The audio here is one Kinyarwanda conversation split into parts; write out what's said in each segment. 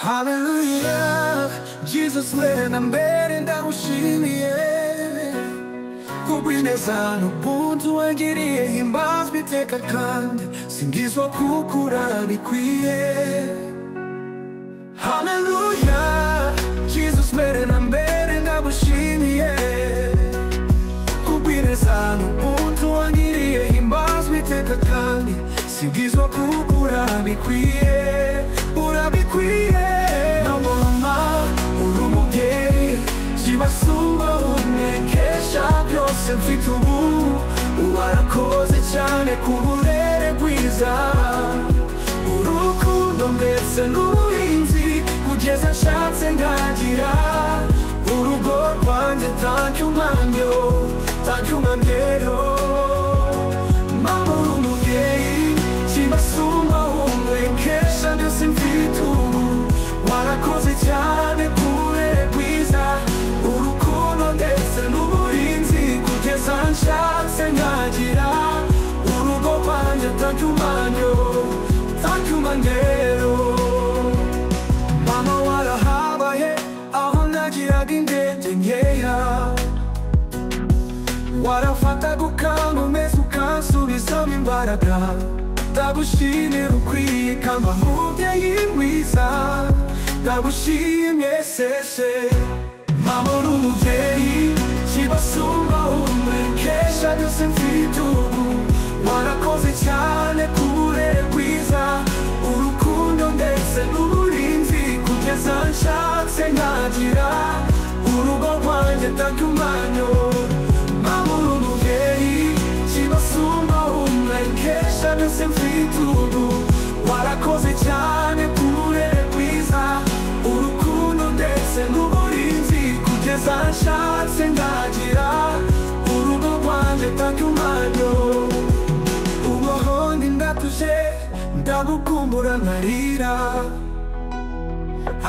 Hallelujah, Jesus lena mbere ndagushimiye kubw'ineza n'ubuntu wangiriye, himbazwa iteka kandi singizwa kukura bikwiye. Hallelujah, Jesus lena mbere ndagushimiye kubw'ineza n'ubuntu wangiriye, himbazwa iteka kandi singizwa kukura bikwiye. Urabikwiye n'amama uri umubyeyi, kibasumba umekesha byose mfite ubu. Warakoze cyane ku burere bwiza, urukundo ndetse n'uburinzi, kugeza nshatse ngagira urugo rwanjye. Thank you manyo, thank you manyo. Mama uri umubyeyi, kibasumba umekesha byose mfite ubu. Warakoze cyane ku burere bwiza, urukundo ndetse n'uburinzi, kugeza nshatse ngagira urugo rwanjye. Thank you manyo, thank you manyo. Mama warahabaye aho nagiraga intege nkeya, warafataga ukankomeza ukansubizamo imbaraga. Ndagushimira ukwiye kamba mubyeyi mwiza, ndagushimye sese. Mama uri umubyeyi, kibasumba umekesha byose mfite ubu. Warakoze cyane ku burere bwiza, urukundo ndetse n'uburinzi, kugeza nshatse ngagira urugo rwanjye. Thank you manyo. Mama uri umubyeyi, kibasumba umekesha byose mfite ubu. Warakoze cyane ku burere bwiza, urukundo ndetse n'uburinzi, kugeza nshatse ngagira urugo rwanjye. Thank you manyo. Ubuhondi ndatuje ndagukumbura nkarira,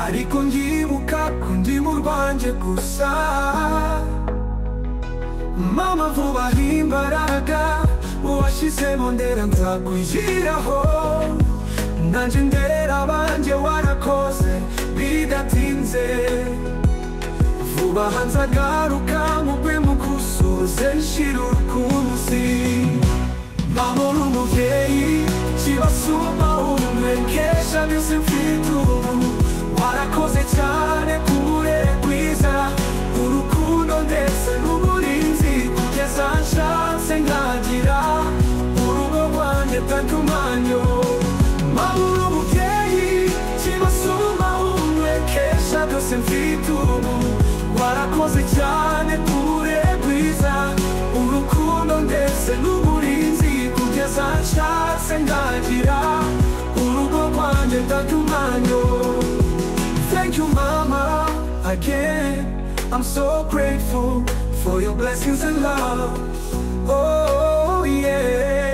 ariko ngibuka ko ndi mu rwanjye gusa. Mama vuba imbaraga washyizemo ndera nzakwigiraho, nanjye ndera abanjye. Warakoze bidatinze, vuba aha nzagaruka mugwe mugusoze nshira urukunzi. Mama uri umubyeyi, kibasumba umekesha byose mfite ubu. Warakoze cyane ku burere bwiza, urukundo ndetse n'uburinzi, kugeza nshatse ngagira urugo rwanjye. Thank you manyo. Mama uri umubyeyi, kibasumba umekesha byose mfite ubu. Warakoze cyane ku burere bwiza, urukundo ndetse n'uburinzi, kugeza nshatse ngagira urugo rwanjye. Thank you manyo. Thank you mama again, I'm so grateful for your blessings and love. Oh yeah.